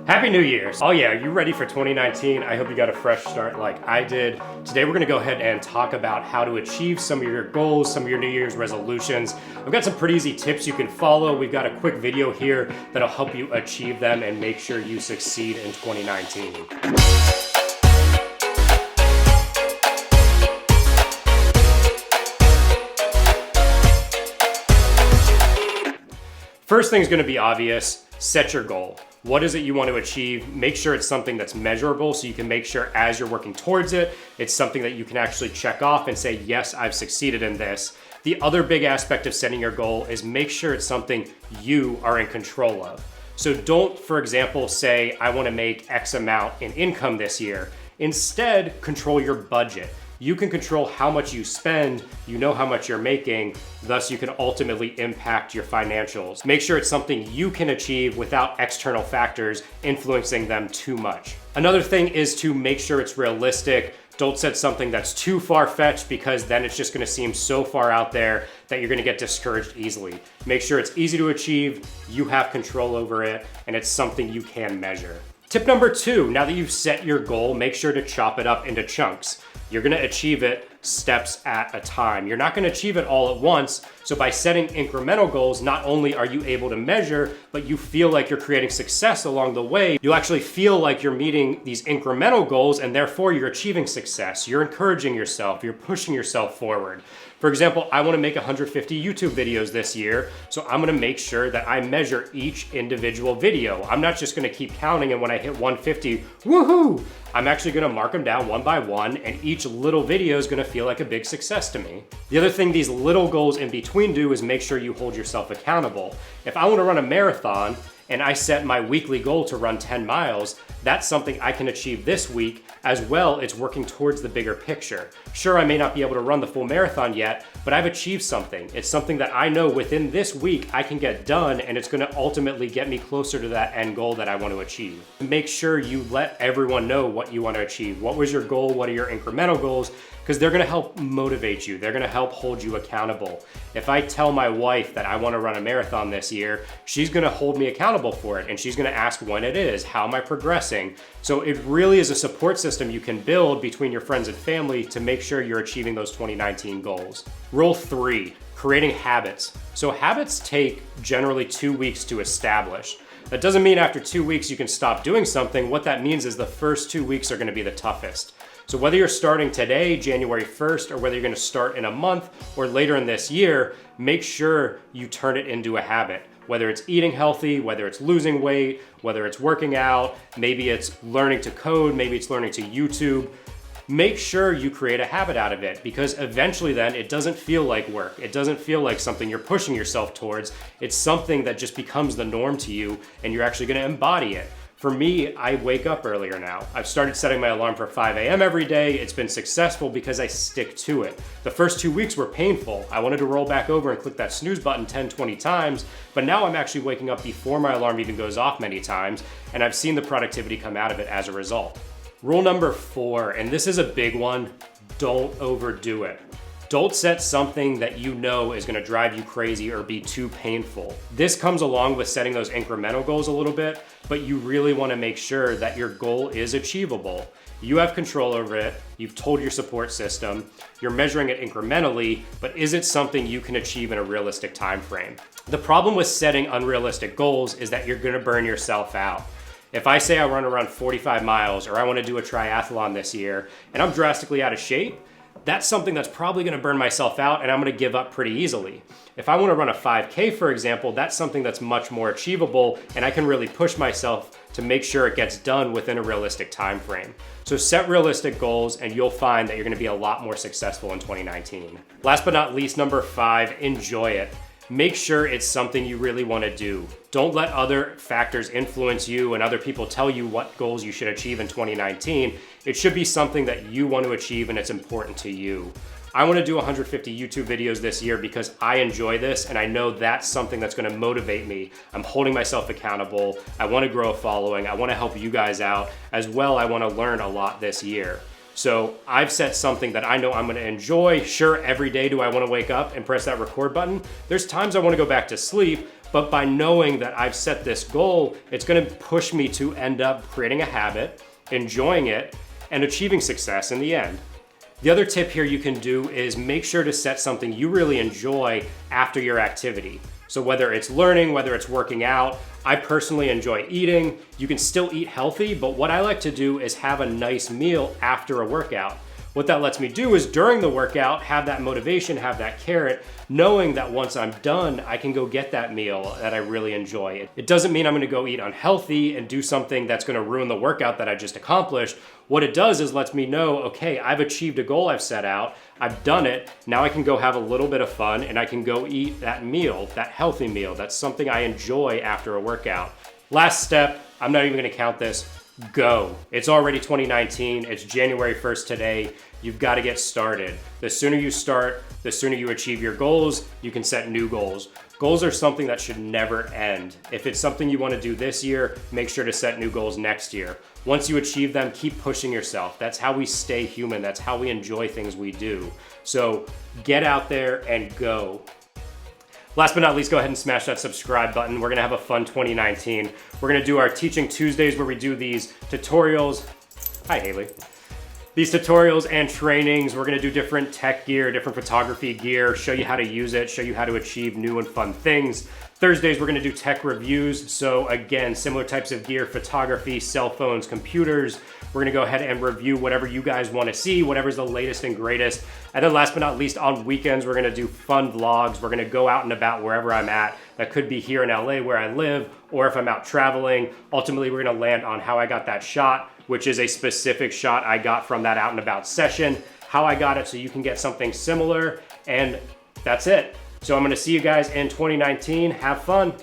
Happy New Year's. Oh yeah, you ready for 2019? I hope you got a fresh start like I did. Today we're gonna go ahead and talk about how to achieve some of your goals, some of your New Year's resolutions. I've got some pretty easy tips you can follow. We've got a quick video here that'll help you achieve them and make sure you succeed in 2019. First thing is gonna be obvious, set your goal. What is it you want to achieve? Make sure it's something that's measurable so you can make sure as you're working towards it, it's something that you can actually check off and say, yes, I've succeeded in this. The other big aspect of setting your goal is make sure it's something you are in control of. So don't, for example, say, I want to make X amount in income this year. Instead, control your budget. You can control how much you spend, you know how much you're making, thus you can ultimately impact your financials. Make sure it's something you can achieve without external factors influencing them too much. Another thing is to make sure it's realistic. Don't set something that's too far-fetched because then it's just gonna seem so far out there that you're gonna get discouraged easily. Make sure it's easy to achieve, you have control over it, and it's something you can measure. Tip number 2, now that you've set your goal, make sure to chop it up into chunks. You're gonna achieve it steps at a time. You're not gonna achieve it all at once, so by setting incremental goals, not only are you able to measure, but you feel like you're creating success along the way. You'll actually feel like you're meeting these incremental goals and therefore you're achieving success. You're encouraging yourself, you're pushing yourself forward. For example, I wanna make 150 YouTube videos this year, so I'm gonna make sure that I measure each individual video. I'm not just gonna keep counting and when I hit 150, woohoo! I'm actually gonna mark them down one by one and each little video is gonna feel like a big success to me. The other thing these little goals in between do is make sure you hold yourself accountable. If I wanna run a marathon and I set my weekly goal to run 10 miles, that's something I can achieve this week. As well, it's working towards the bigger picture. Sure, I may not be able to run the full marathon yet, but I've achieved something. It's something that I know within this week I can get done and it's gonna ultimately get me closer to that end goal that I want to achieve. Make sure you let everyone know what you want to achieve. What was your goal? What are your incremental goals? Because they're gonna help motivate you. They're gonna help hold you accountable. If I tell my wife that I wanna run a marathon this year, she's gonna hold me accountable for it and she's gonna ask when it is, how am I progressing? So it really is a support system you can build between your friends and family to make sure you're achieving those 2019 goals. Rule 3, creating habits. So habits take generally 2 weeks to establish. That doesn't mean after 2 weeks you can stop doing something. What that means is the first 2 weeks are gonna be the toughest. So whether you're starting today, January 1st, or whether you're gonna start in a month or later in this year, make sure you turn it into a habit. Whether it's eating healthy, whether it's losing weight, whether it's working out, maybe it's learning to code, maybe it's learning to YouTube. Make sure you create a habit out of it because eventually then it doesn't feel like work. It doesn't feel like something you're pushing yourself towards. It's something that just becomes the norm to you and you're actually gonna embody it. For me, I wake up earlier now. I've started setting my alarm for 5 a.m. every day. It's been successful because I stick to it. The first 2 weeks were painful. I wanted to roll back over and click that snooze button 10, 20 times, but now I'm actually waking up before my alarm even goes off many times, and I've seen the productivity come out of it as a result. Rule number 4, and this is a big one, don't overdo it. Don't set something that you know is gonna drive you crazy or be too painful. This comes along with setting those incremental goals a little bit, but you really wanna make sure that your goal is achievable. You have control over it, you've told your support system, you're measuring it incrementally, but is it something you can achieve in a realistic time frame? The problem with setting unrealistic goals is that you're gonna burn yourself out. If I say I wanna run 45 miles or I wanna do a triathlon this year and I'm drastically out of shape, that's something that's probably gonna burn myself out and I'm gonna give up pretty easily. If I wanna run a 5K, for example, that's something that's much more achievable and I can really push myself to make sure it gets done within a realistic time frame. So set realistic goals and you'll find that you're gonna be a lot more successful in 2019. Last but not least, number 5, enjoy it. Make sure it's something you really wanna do. Don't let other factors influence you and other people tell you what goals you should achieve in 2019. It should be something that you want to achieve and it's important to you. I want to do 150 YouTube videos this year because I enjoy this and I know that's something that's going to motivate me. I'm holding myself accountable. I want to grow a following. I want to help you guys out as well. I want to learn a lot this year. So I've set something that I know I'm gonna enjoy. Sure, every day do I wanna wake up and press that record button? There's times I wanna go back to sleep, But by knowing that I've set this goal, it's gonna push me to end up creating a habit, enjoying it, and achieving success in the end. The other tip here you can do is make sure to set something you really enjoy after your activity. So whether it's learning, whether it's working out, I personally enjoy eating. You can still eat healthy, but what I like to do is have a nice meal after a workout. What that lets me do is during the workout, have that motivation, have that carrot, knowing that once I'm done, I can go get that meal that I really enjoy. It doesn't mean I'm gonna go eat unhealthy and do something that's gonna ruin the workout that I just accomplished. What it does is lets me know, okay, I've achieved a goal I've set out, I've done it, now I can go have a little bit of fun and I can go eat that meal, that healthy meal. That's something I enjoy after a workout. Last step, I'm not even gonna count this, go. It's already 2019, it's January 1st today. You've got to get started. The sooner you start, the sooner you achieve your goals, you can set new goals. Goals are something that should never end. If it's something you want to do this year, make sure to set new goals next year. Once you achieve them, keep pushing yourself. That's how we stay human. That's how we enjoy things we do. So get out there and go. Last but not least, go ahead and smash that subscribe button. We're gonna have a fun 2019. We're gonna do our Teaching Tuesdays where we do these tutorials. Hi, Haley. These tutorials and trainings, we're gonna do different tech gear, different photography gear, show you how to use it, show you how to achieve new and fun things. Thursdays, we're gonna do tech reviews. So again, similar types of gear, photography, cell phones, computers. We're gonna go ahead and review whatever you guys wanna see, whatever's the latest and greatest. And then last but not least, on weekends, we're gonna do fun vlogs. We're gonna go out and about wherever I'm at. That could be here in LA where I live, or if I'm out traveling. Ultimately, we're gonna land on how I got that shot, which is a specific shot I got from that out and about session, how I got it so you can get something similar, and that's it. So I'm gonna see you guys in 2019. Have fun.